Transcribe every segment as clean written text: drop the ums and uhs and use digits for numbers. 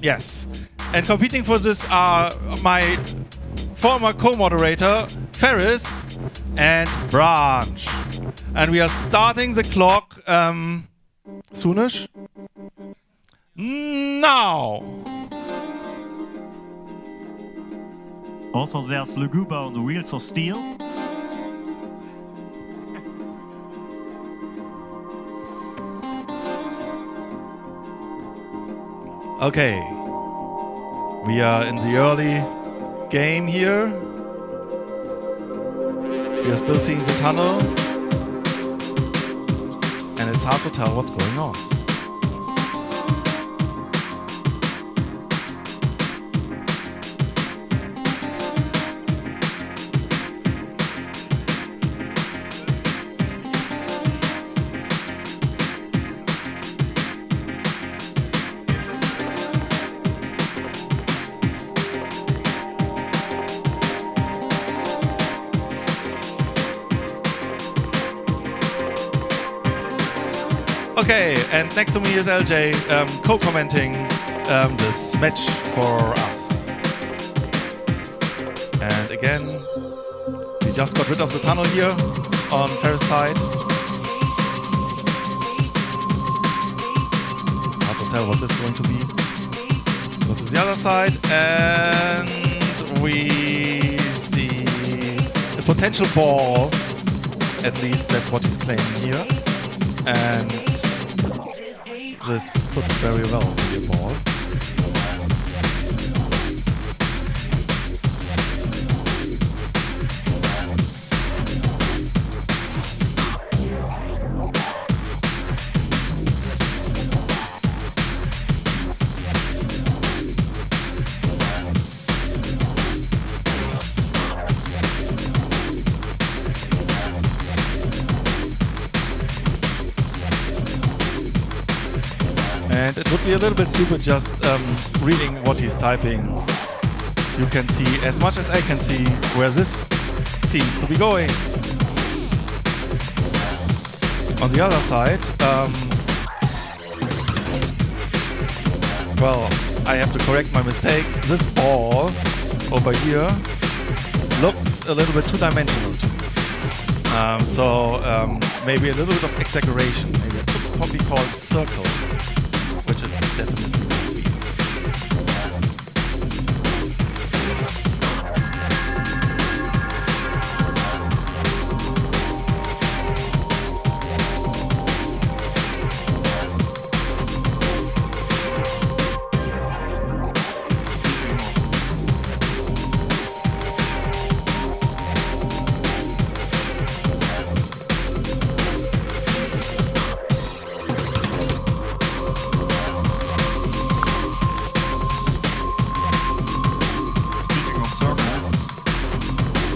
Yes. And competing for this are my former co-moderator, Ferris and Branch. And we are starting the clock soonish. Now! Also, there's Luguba on the Wheels of Steel. Okay. We are in the early game here. We are still seeing the tunnel. And it's hard to tell what's going on. Okay, and next to me is LJ co-commenting this match for us. And again, we just got rid of the tunnel here on Ferris' side. Hard to tell what this is going to be. Go to the other side, and we see a potential ball. At least that's what he's claiming here. And this could very well be a ball. And it would be a little bit stupid just reading what he's typing. You can see, as much as I can see, where this seems to be going. On the other side, well, I have to correct my mistake. This ball over here looks a little bit two-dimensional to me. So maybe a little bit of exaggeration. Maybe it could probably be called circle. Which it definitely will be.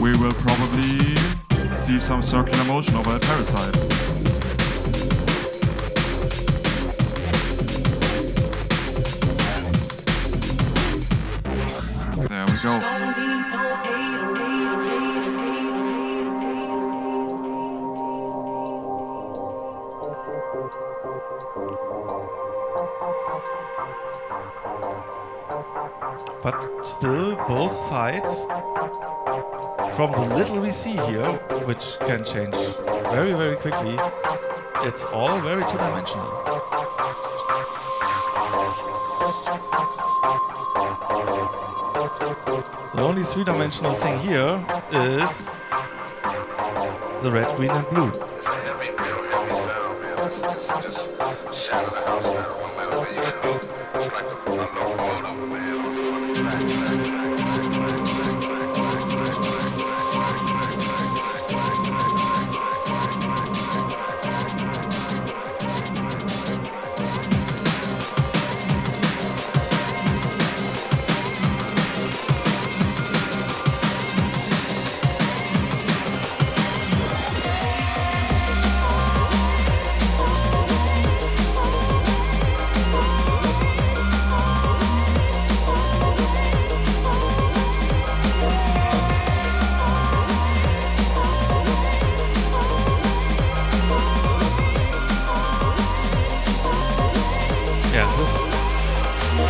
We will probably see some circular motion over at Ferris' side. There we go. But still, both sides, from the little we see here, which can change very, very quickly, it's all very two-dimensional. The only three-dimensional thing here is the red, green, and blue.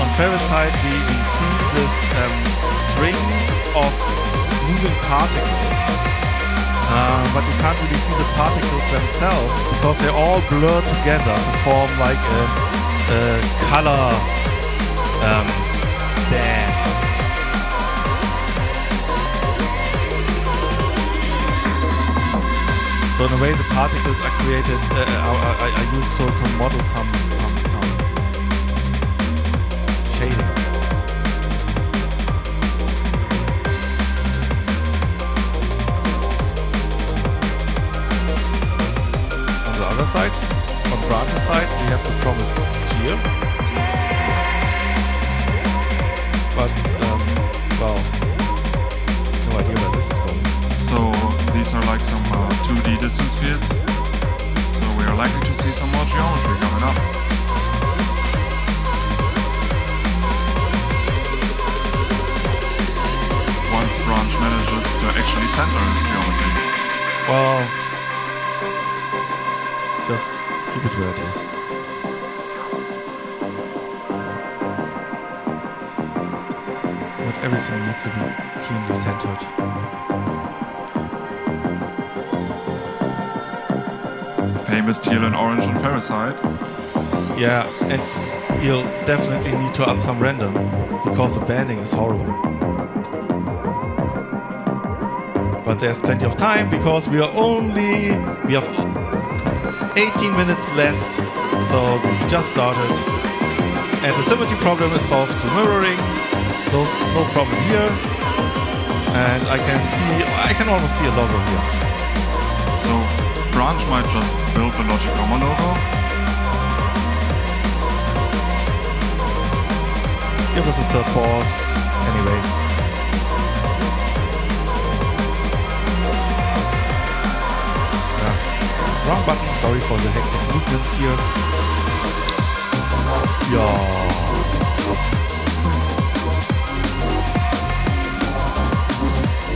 on Ferris side we see this string of moving particles. But you can't really see the particles themselves because they all blur together to form like a color band. So in a way the particles are created, are used to model some shading. On the other side, on Branch's side, we have the promised sphere. But, well, no idea where this is going. So these are like some 2D distance fields. So we are likely to see some more geometry coming up. Once Branch manages to actually center his geometry. Well, just keep it where it is. But everything needs to be cleanly centered. Famous teal and orange on Ferris side. Yeah, and you'll definitely need to add some random because the banding is horrible. But there's plenty of time because we have 18 minutes left, so we've just started. And the symmetry problem is solved through mirroring. There's no problem here. And I can almost see a logo here. So Branch might just build the Logic Comma logo. Give us a third board. Anyway. Yeah. Wrong button, sorry for the hectic movements here. Yeah.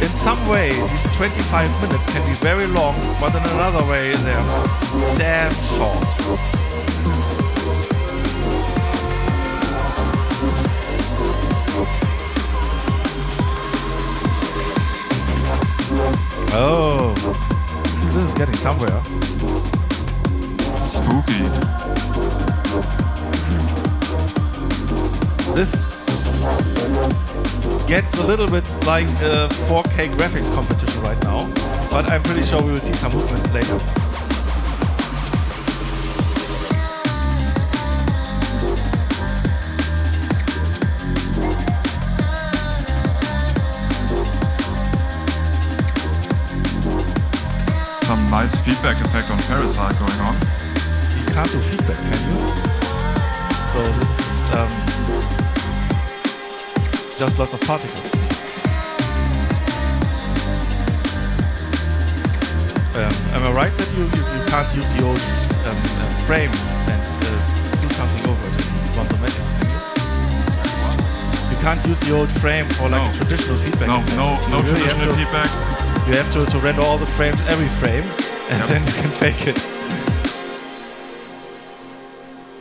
In some ways, these 25 minutes can be very long, but in another way, they're damn short. Oh, this is getting somewhere. Spooky. This gets a little bit like a 4K graphics competition right now, but I'm pretty sure we will see some movement later. Some nice feedback effect on Ferris side going on. You can't do feedback, can you? So this is just lots of particles. Am I right that you can't use the old frame and do something over it in quantum mechanics, can you? You can't use the old frame for like a traditional feedback. No traditional feedback. You have to render all the frames, every frame, and then you can fake it.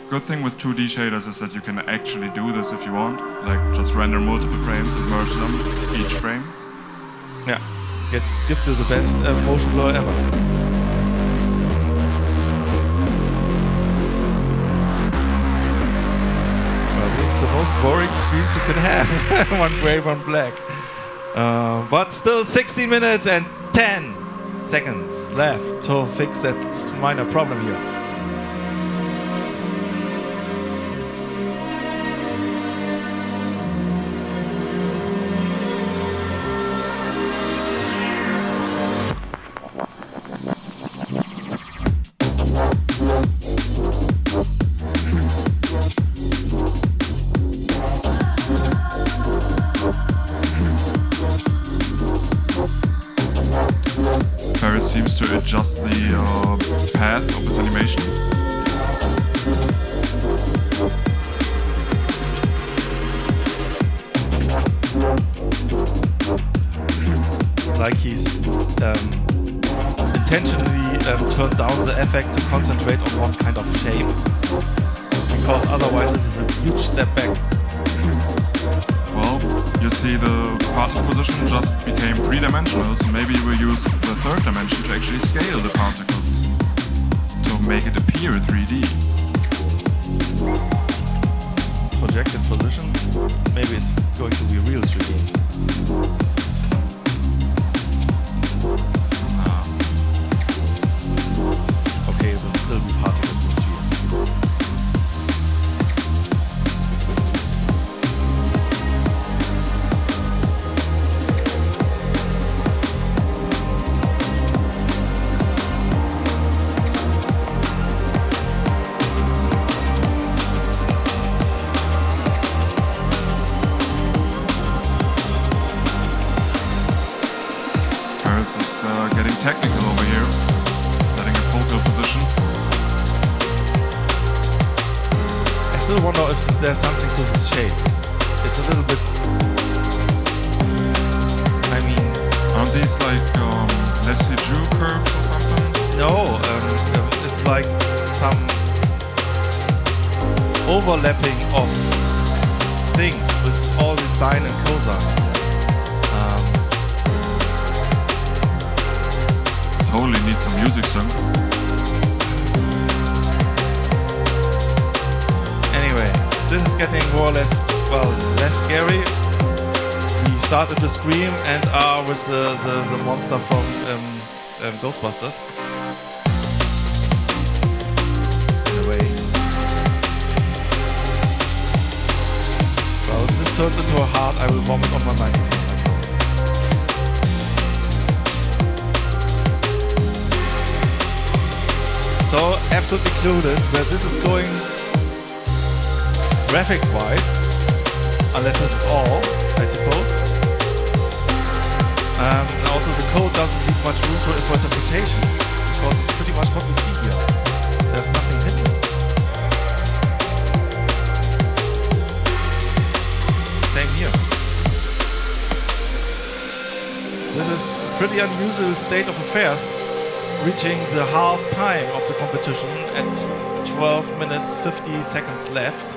Good thing with 2D shaders is that you can actually do this if you want. Like just render multiple frames and merge them, each frame. Yeah, gives you the best motion blur ever. Well, this is the most boring screens you can have. One gray, one black. But still 16 minutes and 10 seconds left to fix that minor problem here. Seems to adjust the path of this animation. Like he's intentionally turned down the effect to concentrate on one kind of shape. because otherwise it is a huge step back. Well, you see the particle position just became three-dimensional, so maybe we'll use the third dimension to actually scale the particles to make it appear 3D. Projected position, maybe it's going to be real 3D. Okay, it will still be particles and spheres. Getting technical over here, setting a focal position. I still wonder if there's something to this shape. It's a little bit... I mean... Aren't these like Lessig-Joux curves or something? No, it's like some overlapping of things with all this sine and cosine. Totally need some music, son. Anyway, this is getting more or less, well, less scary. We started with Scream and are with the monster from Ghostbusters. In a way. Well, if this turns into a heart, I will vomit on my microphone. So, absolutely clueless where this is going graphics-wise, unless this is all, I suppose. And also the code doesn't leave much room for interpretation, because it's pretty much what we see here. There's nothing hidden. Same here. This is a pretty unusual state of affairs, reaching the half time of the competition at 12 minutes 50 seconds left.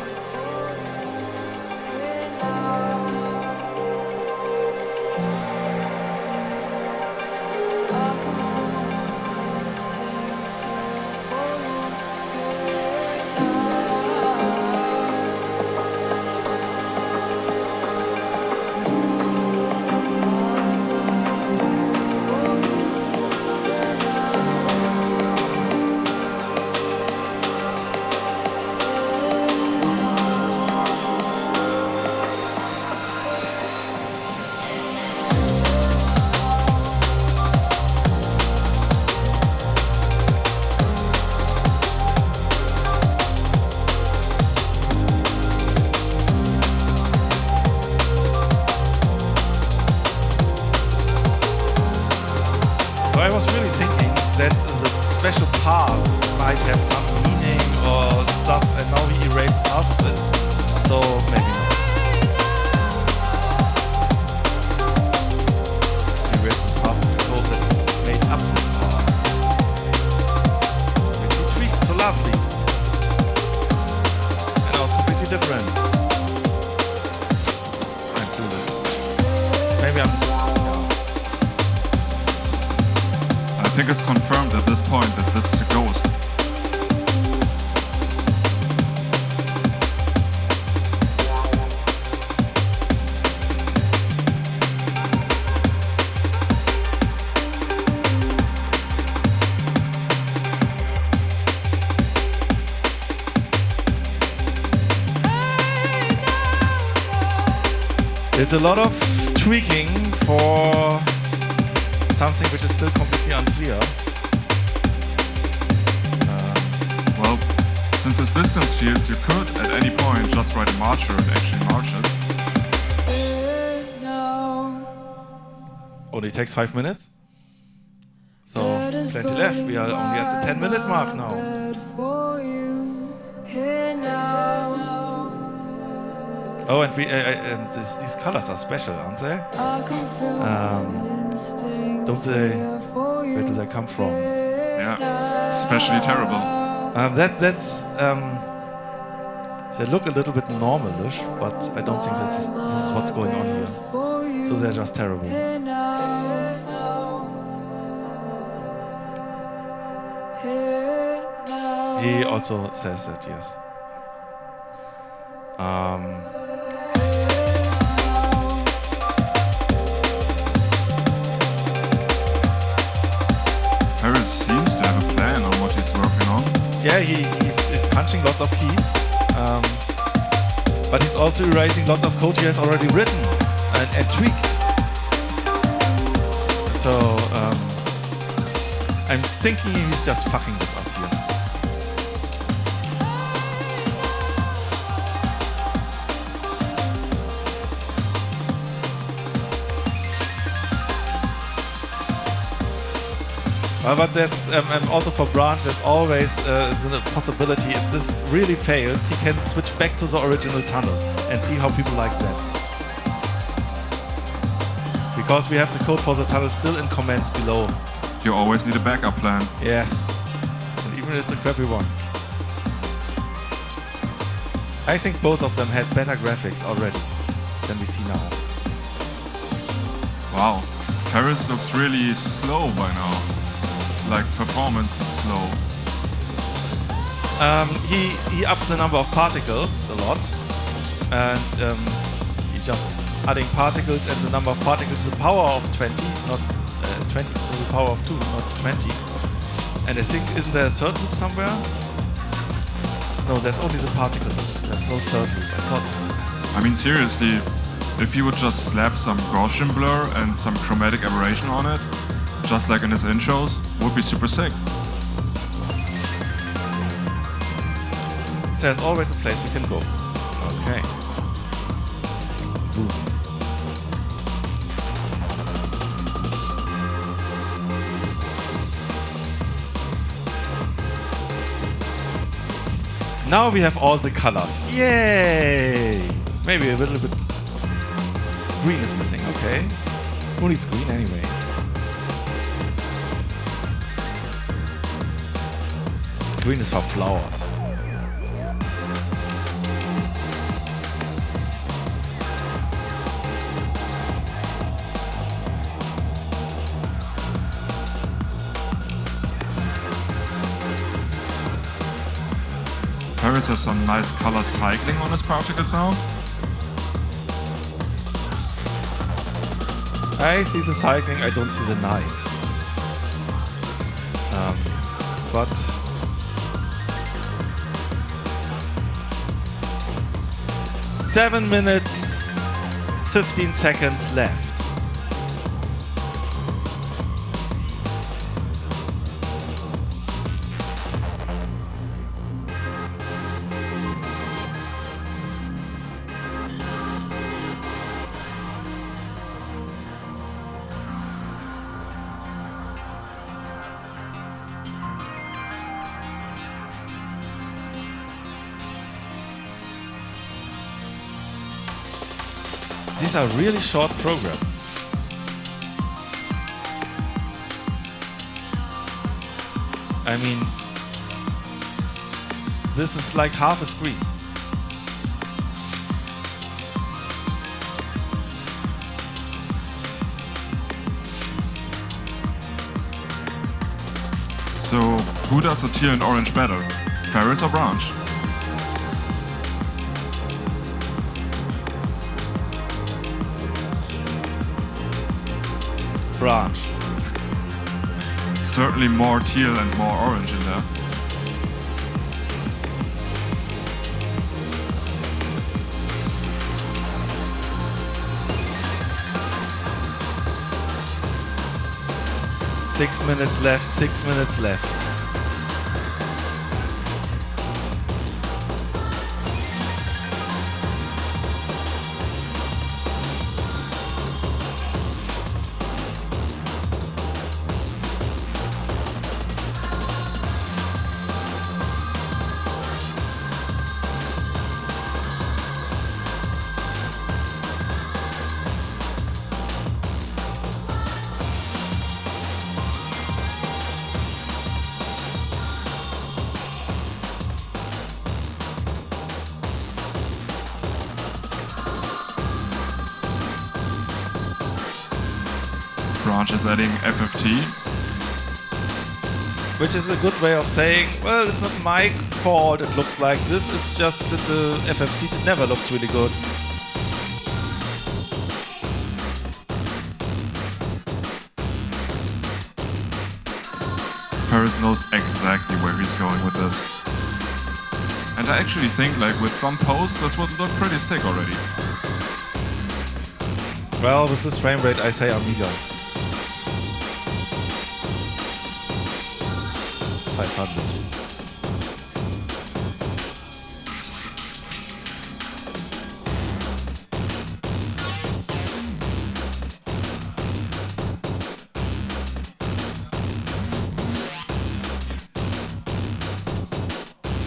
I was really thinking that the special path might have some meaning or stuff, and now he erased half of it. So maybe not. He erased half of the code that made up this path. Which he tweaked so lovely. And now it's completely different. I do this. Maybe I think it's confirmed at this point that this is a ghost. It's a lot of tweaking for something which is still completely unclear. Well, since it's distance fields, you could at any point just write a marcher and actually march it. Only takes 5 minutes. So plenty left. We are only at the 10-minute mark now. Oh, and these colors are special, aren't they? Don't they? Where do they come from? Yeah, especially terrible. That's They look a little bit normalish, but I don't think this is what's going on here. So they're just terrible. He also says that, yes. Ferris seems to have a plan on what he's working on. Yeah, he's punching lots of keys, but he's also erasing lots of code he has already written and tweaked. So I'm thinking he's just fucking with us here. But there's also for Branch, there's always the possibility if this really fails, he can switch back to the original tunnel and see how people like that. Because we have the code for the tunnel still in comments below. You always need a backup plan. Yes, and even if it's a crappy one. I think both of them had better graphics already than we see now. Wow, Ferris looks really slow by now. Like performance slow. He ups the number of particles a lot, and he just adding particles and the number of particles to the power of 20, not 20 to the power of 2, not 20. And I think, isn't there a third loop somewhere? No, there's only the particles. There's no third loop. I thought. I mean, seriously, if he would just slap some Gaussian blur and some chromatic aberration on it, just like in his intros, would be super sick. There's always a place we can go. Okay. Boom. Now we have all the colors. Yay! Maybe a little bit. Green is missing. Okay. Who needs green anyway? Green is for flowers. Ferris has some nice color cycling on his particles now. I see the cycling, I don't see the nice. But 7 minutes, 15 seconds left. These are really short programs. I mean, this is like half a screen. So, who does the teal and orange better? Ferris or Branch? Branch. Certainly more teal and more orange in there. Six minutes left, 6 minutes left. Branch is adding FFT. Which is a good way of saying, well, it's not my fault it looks like this, it's just that the FFT never looks really good. Ferris knows exactly where he's going with this. And I actually think, like, with some post, this would look pretty sick already. Well, with this frame rate, I say Amiga. 500.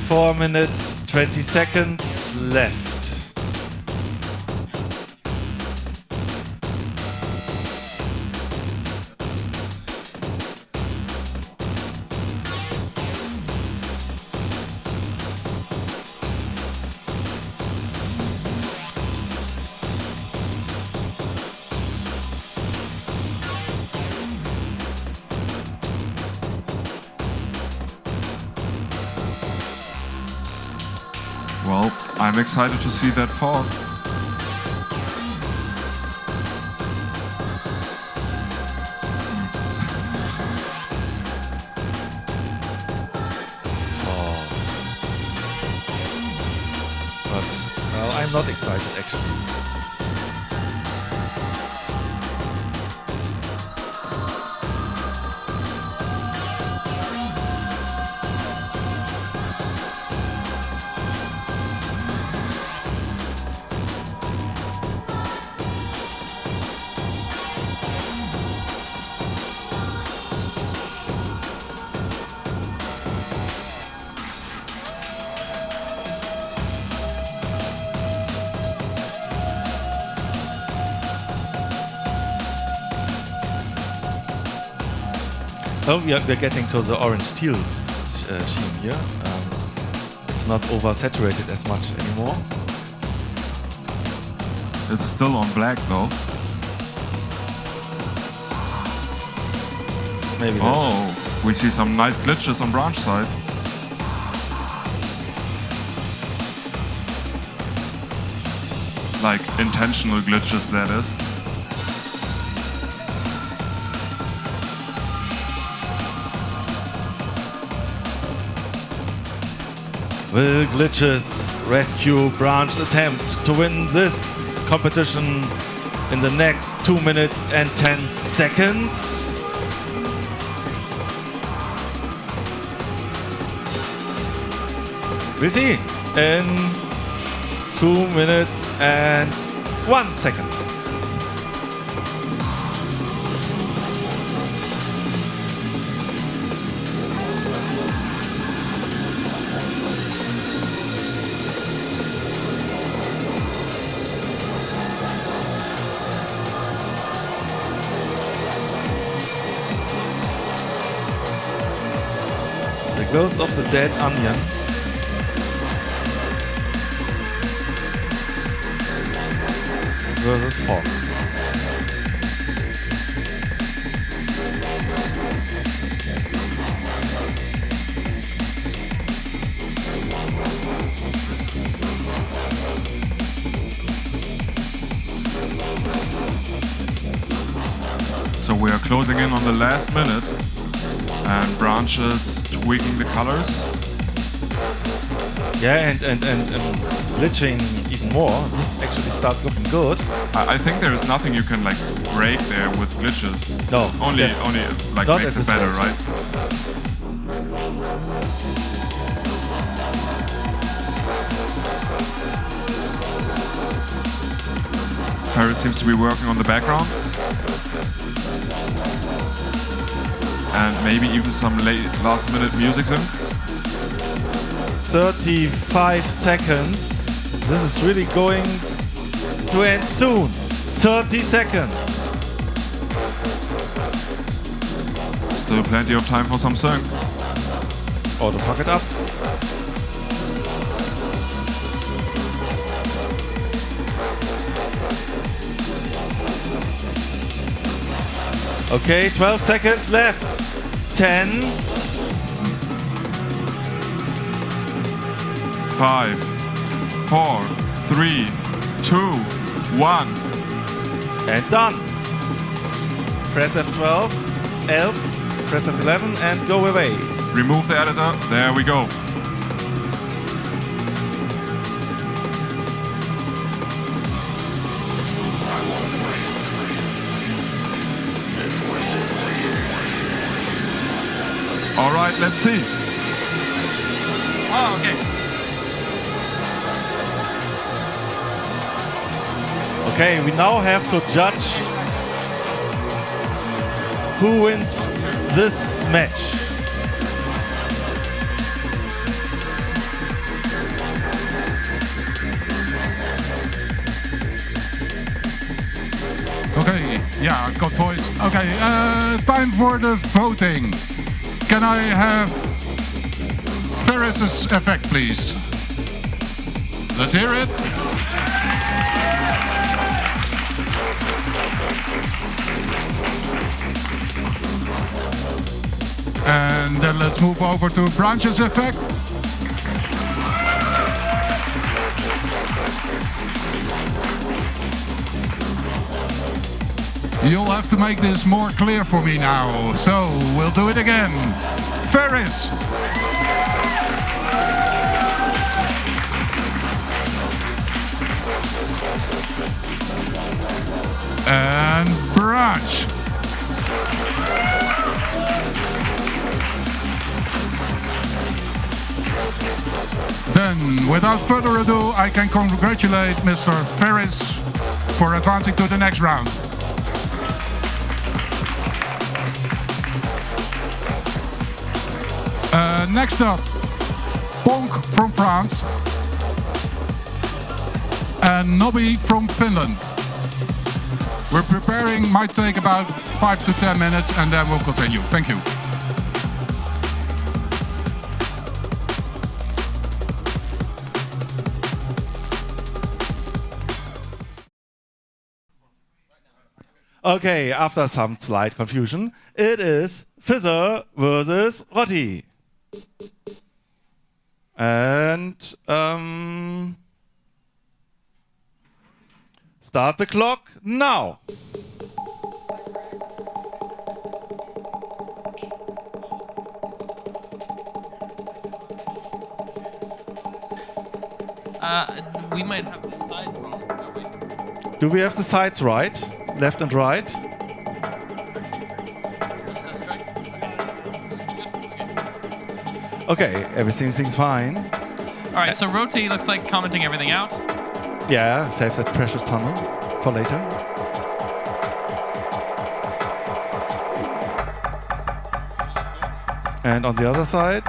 Four minutes, 20 seconds left. Well, I'm excited to see that fog. But, well, I'm not excited actually. Oh, we're getting to the orange teal sheen here. It's not oversaturated as much anymore. It's still on black though. Maybe. Oh, we see some nice glitches on Branch side. Like intentional glitches, that is. Will Glitches rescue Branch's attempt to win this competition in the next 2 minutes and 10 seconds? We'll see in 2 minutes and 1 second. The Ghost of the Dead Onion. Versus Fog. So we are closing in on the last minute, and Branch is tweaking the colors. Yeah, and glitching even more. This actually starts looking good. I think there is nothing you can like break there with glitches. No, only like not makes as it better, a right? Ferris seems to be working on the background. And maybe even some last minute music in. 35 seconds. This is really going to end soon. 30 seconds. Still plenty of time for some sync. Or to fuck it up. Okay, 12 seconds left. 10. 5, 4, 3, 2, 1. And done. Press F12, F, press F11 and go away. Remove the editor. There we go. All right, let's see. Oh, okay. Okay, we now have to judge who wins this match. Okay, yeah, got voice. Okay, time for the voting. Can I have Ferris's effect, please? Let's hear it. And then let's move over to Branch's effect. You'll have to make this more clear for me now, so we'll do it again. Ferris. And Branch. Then, without further ado, I can congratulate Mr. Ferris for advancing to the next round. Next up, Bonk from France and Nobby from Finland. We're preparing, might take about 5 to 10 minutes and then we'll continue. Thank you. Okay, after some slight confusion, it is Fizzer versus Rotti. And start the clock now. We might have the sides wrong, don't we? Do we have the sides right? Left and right? That's correct. Okay, everything seems fine. All right, so Roti looks like commenting everything out. Yeah, save that precious tunnel for later. And on the other side?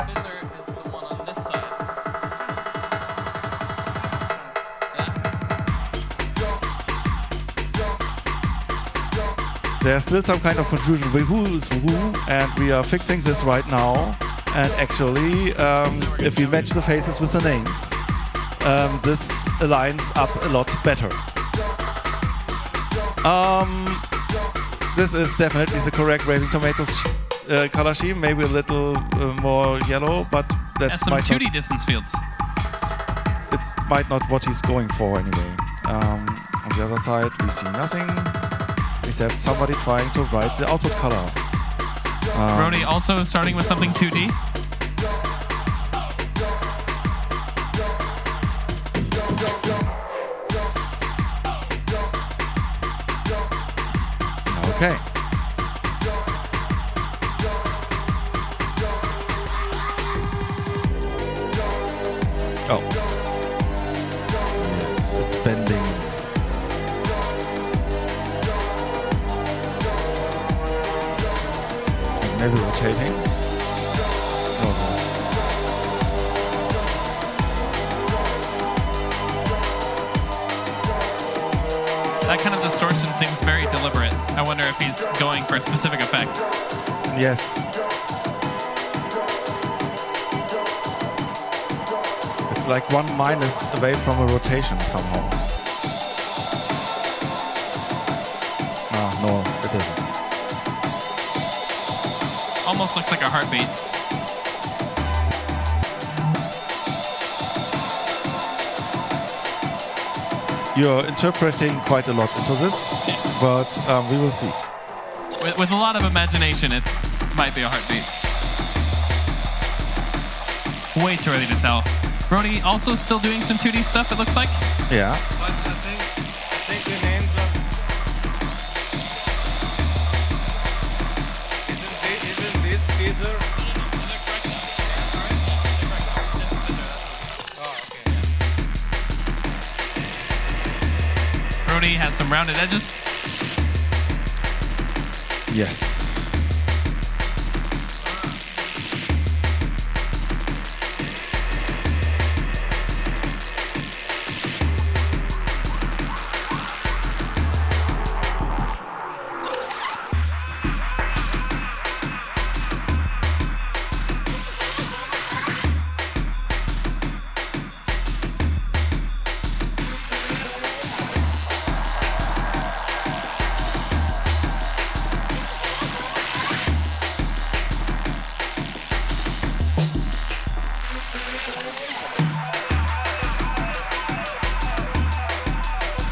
Fizzer is the one on this side. There's still some kind of confusion with who is who, and we are fixing this right now. And actually, if we match the faces with the names, this aligns up a lot better. This is definitely the correct Raving Tomatoes color scheme, maybe a little more yellow, but that's some 2D distance fields. It might not what he's going for anyway. On the other side, we see nothing except somebody trying to write the output color. Roti also starting with something 2D. Okay. Oh. Yes, it's bending. Maybe rotating. Oh, no. That kind of distortion seems very deliberate. I wonder if he's going for a specific effect. Yes. It's like 1 minus away from a rotation somehow. No, it isn't. Almost looks like a heartbeat. You're interpreting quite a lot into this, but we will see. With a lot of imagination, it's might be a heartbeat. Way too early to tell. Brody also still doing some 2D stuff, it looks like. Yeah. But I think the names of isn't this teaser? Brody has some rounded edges. Yes.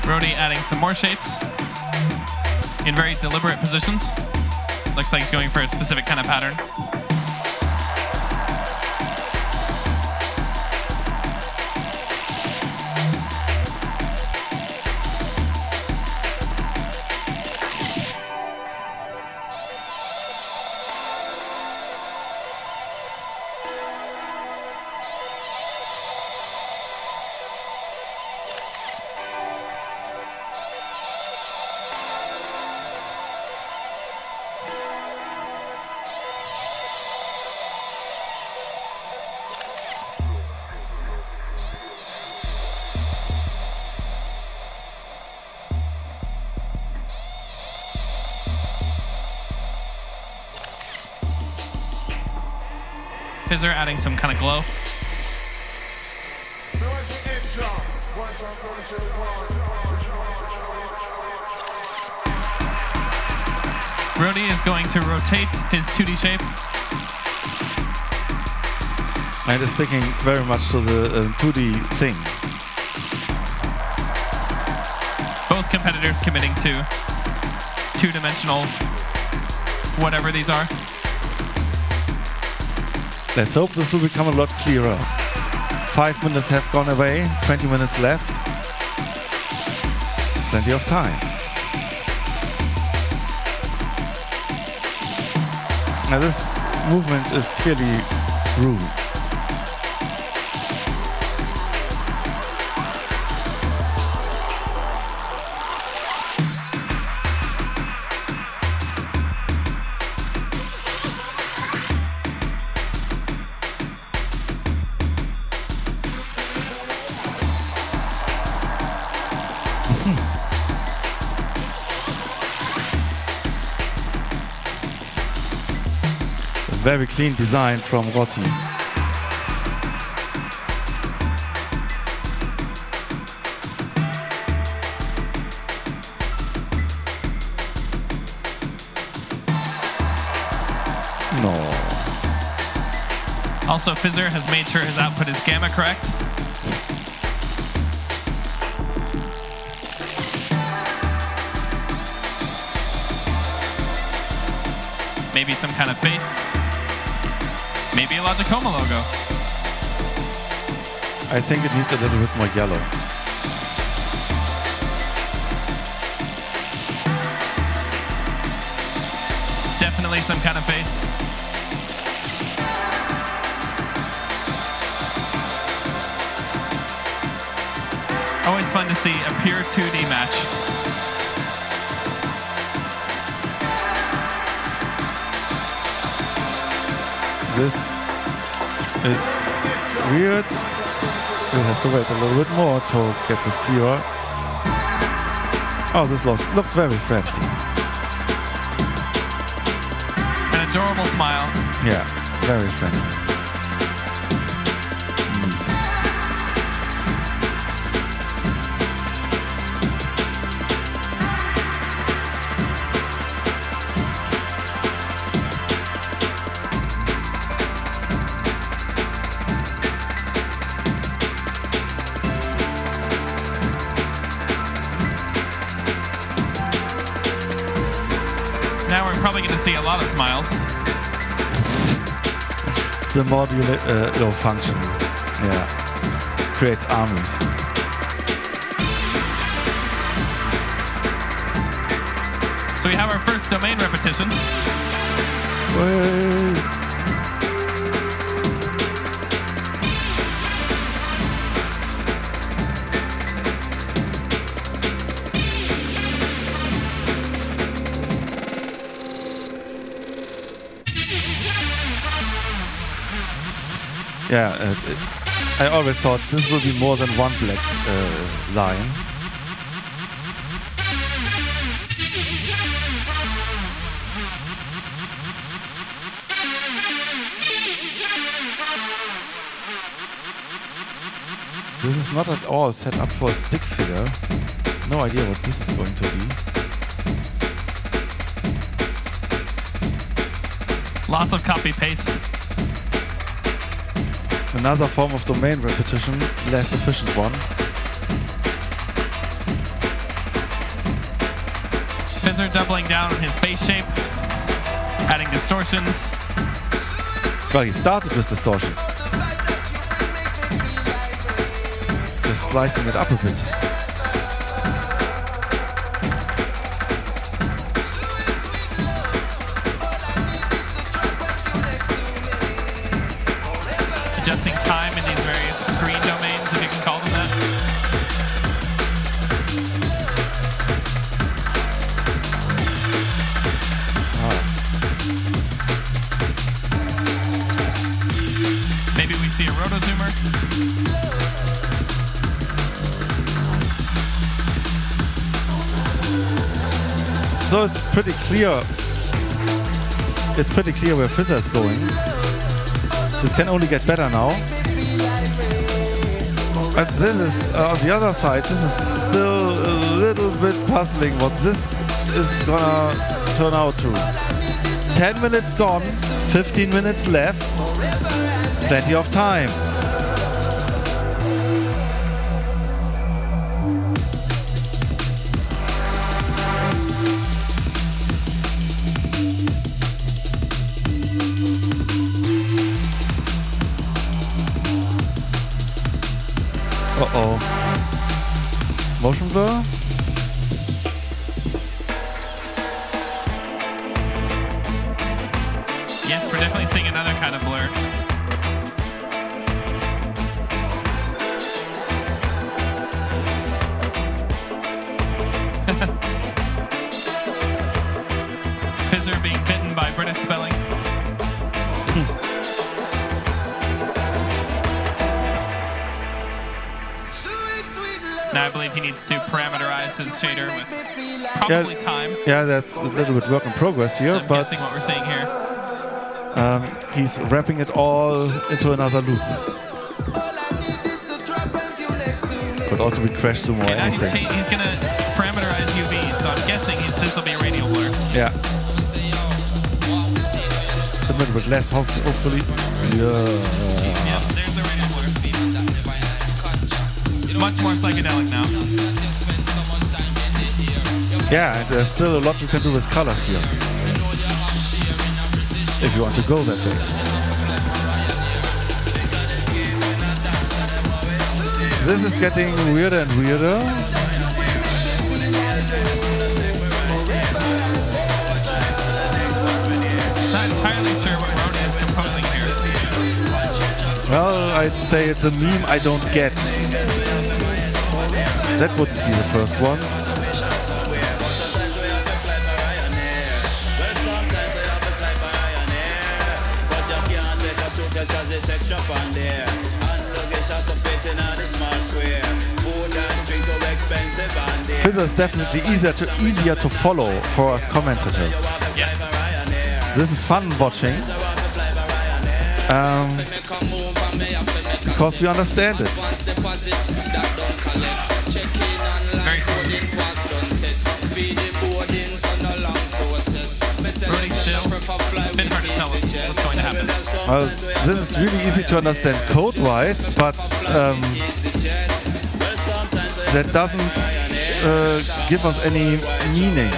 Brody adding some more shapes in very deliberate positions. Looks like he's going for a specific kind of pattern. Fizzer adding some kind of glow. Brody is going to rotate his 2D shape. And is sticking very much to the 2D thing. Both competitors committing to two-dimensional whatever these are. Let's hope this will become a lot clearer. 5 minutes have gone away, 20 minutes left. Plenty of time. Now this movement is clearly rude. Very clean design from Rotti. No. Also, Fizzer has made sure his output is gamma correct. Maybe some kind of face. Maybe a Logicoma logo. I think it needs a little bit more yellow. Definitely some kind of face. Always fun to see a pure 2D match. This is weird. We'll have to wait a little bit more to get this clearer. Oh, this looks very friendly. An adorable smile. Yeah, very friendly. probably going to see a lot of smiles. The modular function, yeah, creates armies. So we have our first domain repetition. Wait. Yeah, I always thought this will be more than one black line. This is not at all set up for a stick figure. No idea what this is going to be. Lots of copy-paste. Another form of domain repetition, less efficient one. Fizzer doubling down on his base shape, adding distortions. Well, he started with distortions. Just slicing it up a bit. Adjusting time in these various screen domains, if you can call them that. Maybe we see a rotozoomer. So it's pretty clear. It's pretty clear where Fizzer is going. This can only get better now. But this is, on the other side, this is still a little bit puzzling what this is gonna turn out to. 10 minutes gone, 15 minutes left, plenty of time. Uh-oh. Motion blur? Yes, we're definitely seeing another kind of blur. Fizzer being bitten by British spelling. Now I believe he needs to parameterize his shader with probably time. Yeah, that's a little bit work in progress here, So I'm but guessing what we're seeing here. he's wrapping it all into another loop. Could also be crash zoom or Okay, now anything. he's going to parameterize UV, so I'm guessing this will be a radial blur. Yeah. A little bit less, hopefully. Yeah. Yeah, there's the radial blur. Much more psychedelic now. Yeah, and there's still a lot you can do with colors here. If you want to go that way. This is getting weirder and weirder. Not entirely sure what Rhoda is composing here. Well, I'd say it's a meme I don't get. That wouldn't be the first one. Fizzer is definitely easier to follow for us commentators. Yes. This is fun watching. Because we understand it. Very smooth. Brody still. It's been hard to tell us what's going to happen. Well, this is really easy to understand code-wise, but that doesn't give us any meaning.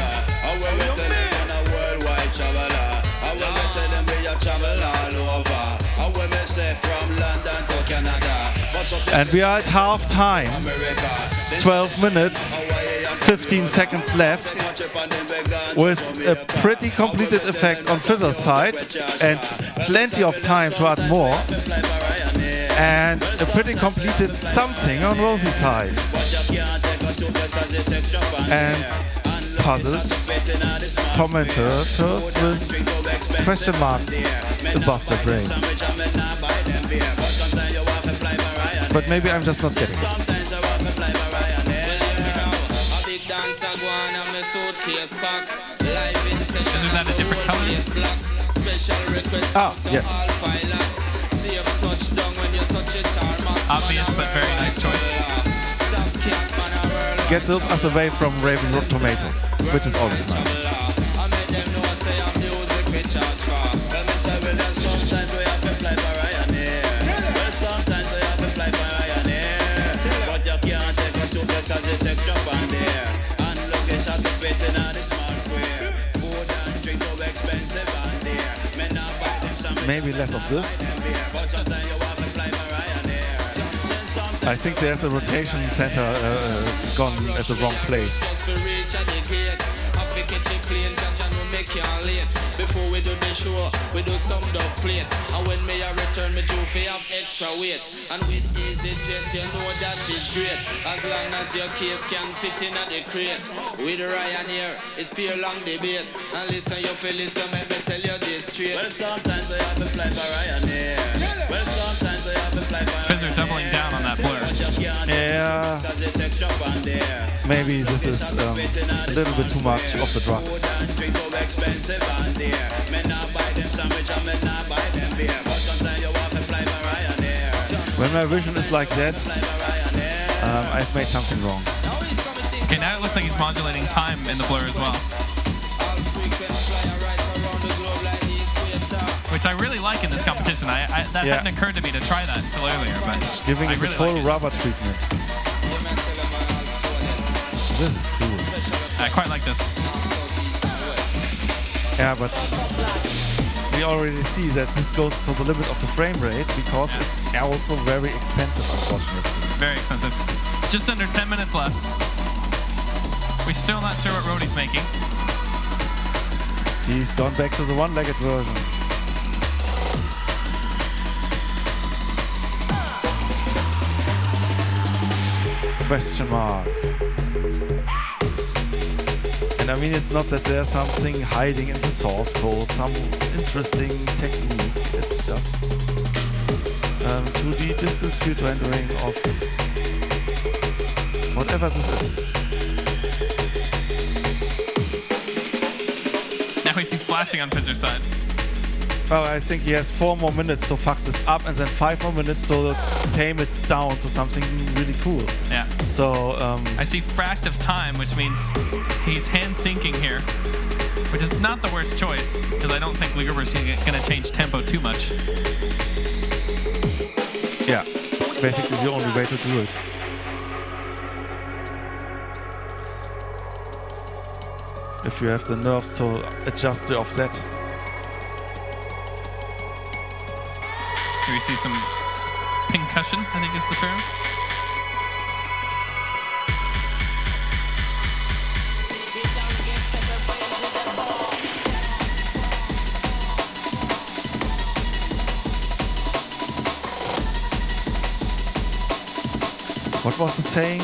And we are at half time. 12 minutes, 15 seconds left, with a pretty completed effect on Fizzer's side and plenty of time to add more, and a pretty completed something on Rosie's side. And puzzled commentators with question marks above their brains. But maybe I'm just not getting it. Is that a different color? Ah, yes. Obvious, but very nice choice. Gets us away from Raven Tomatoes, which is always nice. Maybe less of this. I think there's a rotation center gone at the wrong place. Before we do the show, we do some dub plate. And when me a return, me trophy have extra weight. And with EasyJet, you know that is great. As long as your case can fit in at the crate. With Ryanair, it's pure long debate. And listen, you feel listen, let me tell you this straight. Well, sometimes I have to fly by Ryanair. Well, sometimes I have to fly by Ryanair. Because they're doubling down on that blur. Yeah. Maybe this is a little bit too much of the drugs. When my vision is like that, I've made something wrong. Okay, now it looks like he's modulating time in the blur as well. Which I really like in this competition. That hadn't occurred to me to try that until earlier, but giving I it really a full like rubber treatment. This is cool. I quite like this. Yeah, but we already see that this goes to the limit of the frame rate because it's also very expensive, unfortunately. Very expensive. Just under 10 minutes left. We're still not sure what Rhodey's making. He's gone back to the one-legged version. Question mark. And I mean, it's not that there's something hiding in the source code, some interesting technique. It's just 2D distance field rendering of whatever this is. Now we see flashing on Fizzer's side. Well, I think he has 4 more minutes to fuck this up and then 5 more minutes to tame it down to something really cool. Yeah. So, I see fract of time, which means he's hand syncing here, which is not the worst choice, because I don't think Luguber's going to change tempo too much. yeah, basically the only way to do it. If you have the nerves to adjust the offset. Here we see some pincushion, I think is the term. What was the saying?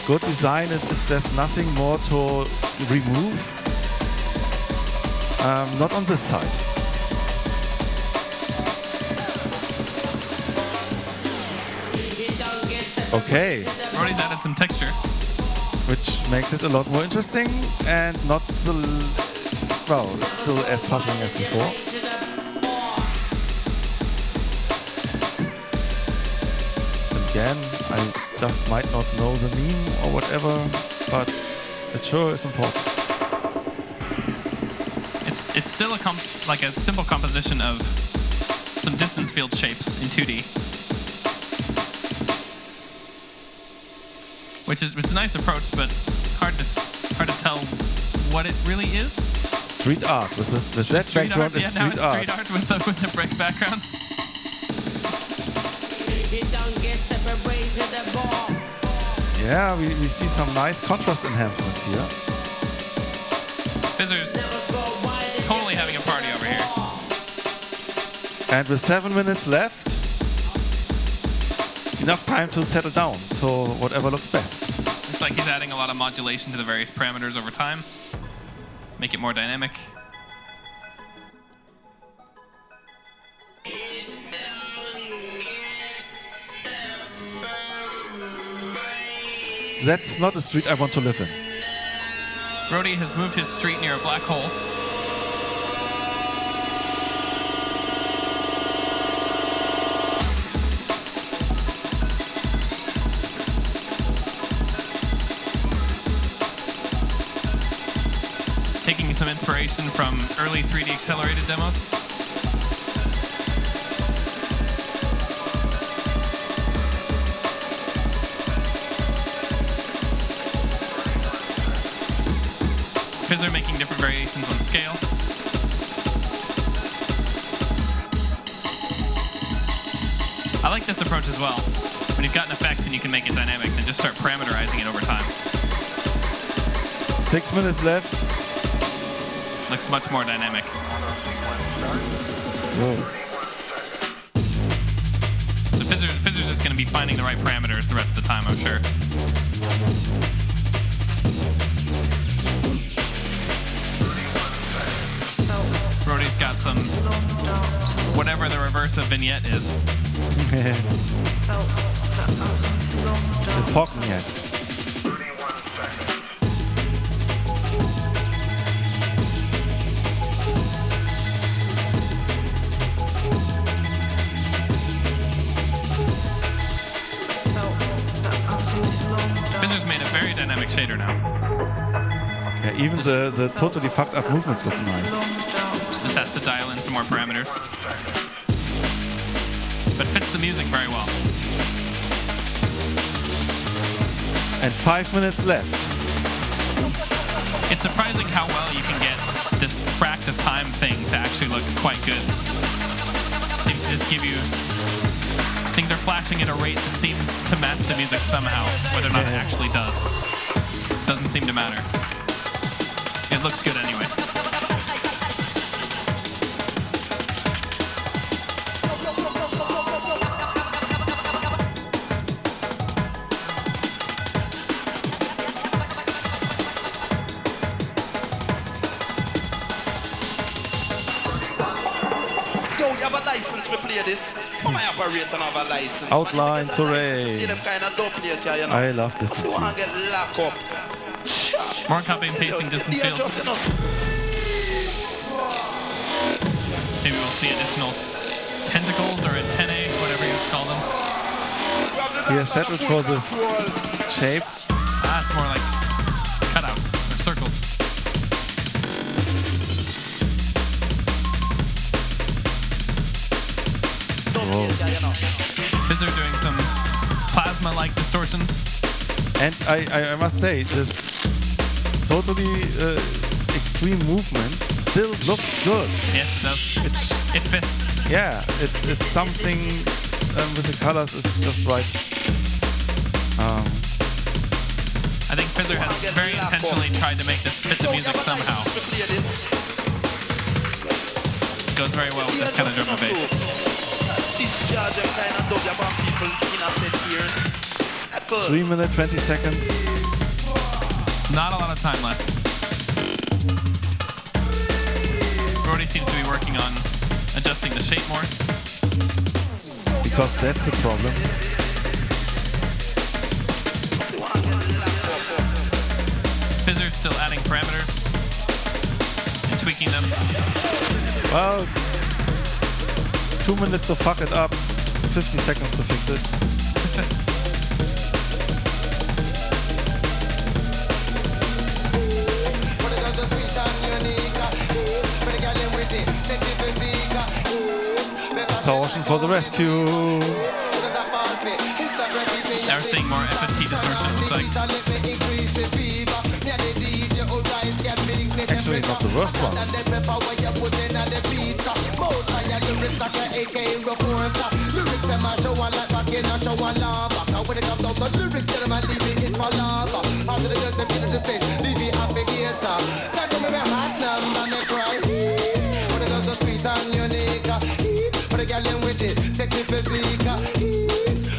Good design is if there's nothing more to remove. Not on this side. Okay. Rhodey's added some texture. Which makes it a lot more interesting and not the... Well, it's still as puzzling as before. Again, I just might not know the meme or whatever, but it sure is important. It's still like a simple composition of some distance field shapes in 2D. Which is a nice approach, but hard to tell what it really is. Street art with that background. Art, yeah, now it's street art with the brick background. Yeah, we see some nice contrast enhancements here. Fizzer's totally having a party over here. And with 7 minutes left, enough time to settle down to whatever looks best. Looks like he's adding a lot of modulation to the various parameters over time. Make it more dynamic. That's not a street I want to live in. Brody has moved his street near a black hole. Taking some inspiration from early 3D accelerated demos. Fizzer making different variations on scale. I like this approach as well. When you've got an effect and you can make it dynamic, then just start parameterizing it over time. 6 minutes left. Looks much more dynamic. Whoa. So Fizzer's just going to be finding the right parameters the rest of the time, I'm sure. Brody's got some, whatever the reverse of vignette is. The Vignette. Fizzer's made a very dynamic shader now. Yeah, even the totally fucked up movements look nice. Just has to dial in some more parameters. But fits the music very well. And 5 minutes left. It's surprising how well you can get this fract of time thing to actually look quite good. Seems to just give you... Things are flashing at a rate that seems to match the music somehow, whether or not it actually does. Doesn't seem to matter. It looks good anyway. Yo, you have a license to play this? How my operator have a license? Outlines, hooray. I love this. You want to get locked up. More copy and pasting distance fields. Maybe we'll see additional tentacles or antennae, whatever you call them. We are settled for this shape. Ah, it's more like cutouts or circles. Whoa. Fizzer doing some plasma-like distortions. And I must say, this totally extreme movement still looks good. Yes, it does. It fits. Yeah, it's something with the colors is just right. I think Fizzer has very intentionally tried to make this fit the music somehow. It goes very well with this kind of drum and bass. 3 minutes, 20 seconds. Not a lot of time left. Brody seems to be working on adjusting the shape more. Because that's the problem. Fizzer's still adding parameters and tweaking them. Well, 2 minutes to fuck it up, 50 seconds to fix it. Distortion for the rescue. Now we're seeing more FFT distortion, looks like. Actually, not the worst one. lyrics like an AK reporter. Lyrics them a show one like back in a show one lava. Now when it comes down to lyrics, get them and leave it in for lava. After the girls, they feel the place, leave it applicator. Now do me my hot number, me cry. When the girls are sweet and unique. When the girl in with it, sexy physique.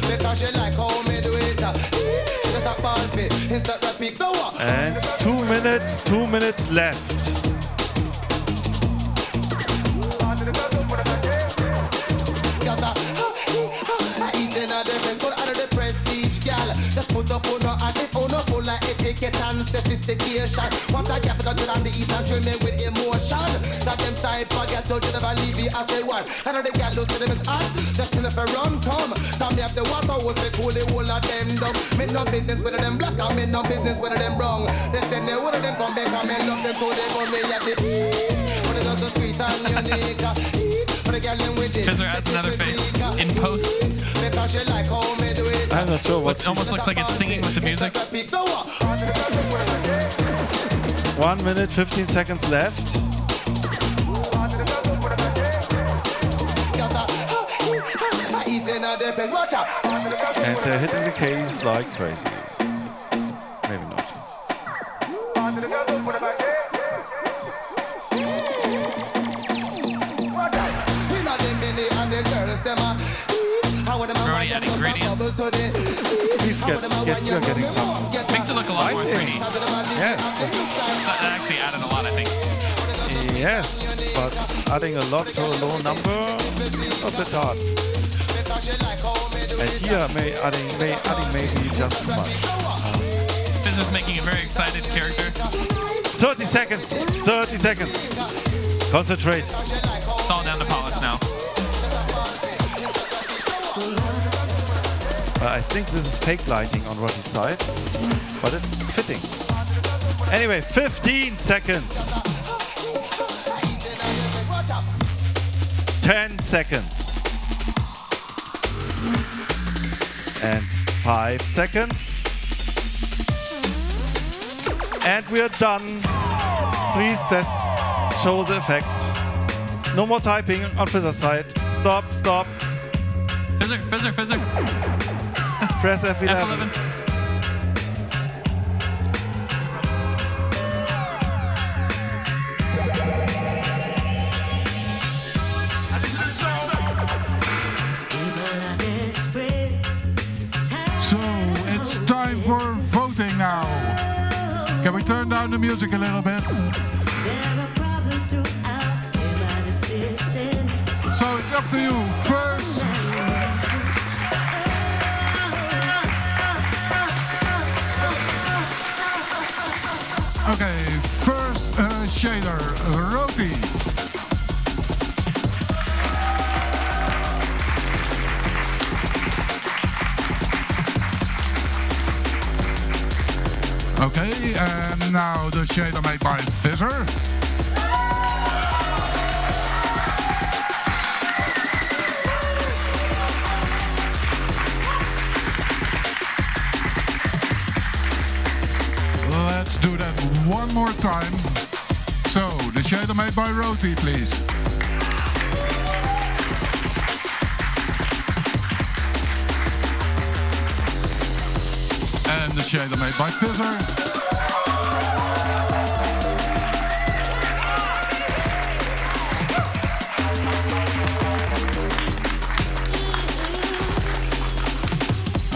Because she like how me do it. She just a ball fit, instant repeat. So what? And 2 minutes left. Just put up on her and it on her full of etiquette and sophistication. What I get for the good and the eat and train me with emotion. That them type of get to never leave it as they want. I know the girl looks to them is hot, just in if a rum come. Now me have the water was the cool, the whole of them dumb. Me no business with them black and me no business with them brown. They send they one of them come back and me love them so they go me have the but it so sweet and unique. Fizzler adds another face in post. I'm not sure what. It almost looks like it's singing with the music. 1 minute, 15 seconds left. And they're hitting the case like crazy. Maybe not. Already adding ingredients. You're getting some. Makes it look a lot more 3D. Yes. That actually added a lot, I think. Yes, but adding a lot to a low number, not that hard. And here, adding maybe just too much. Fizzler's making a very excited character. 30 seconds. 30 seconds. Concentrate. It's all down to polish now. I think this is fake lighting on Rotti's side, but it's fitting. Anyway, 15 seconds. 10 seconds. And 5 seconds. And we are done. Please press show the effect. No more typing on Fizzer's side. Stop, stop. Fizzer. Press F11. F11. So it's time for voting now. Can we turn down the music a little bit? So it's up to you. First. Okay, first shader, Roti. Okay, and now the shader made by Fizzer. Let's do that one more time. So, the shader made by Roti, please. And the shader made by Fizzer.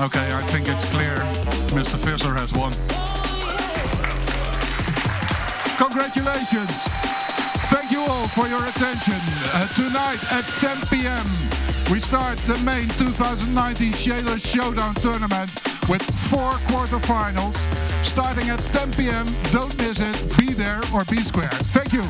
Okay, I think it's clear. Mr. Fizzer has won. Congratulations! Thank you all for your attention. Tonight at 10 p.m. we start the main 2019 Shader Showdown tournament with 4 quarterfinals. Starting at 10 p.m. Don't miss it. Be there or be square. Thank you.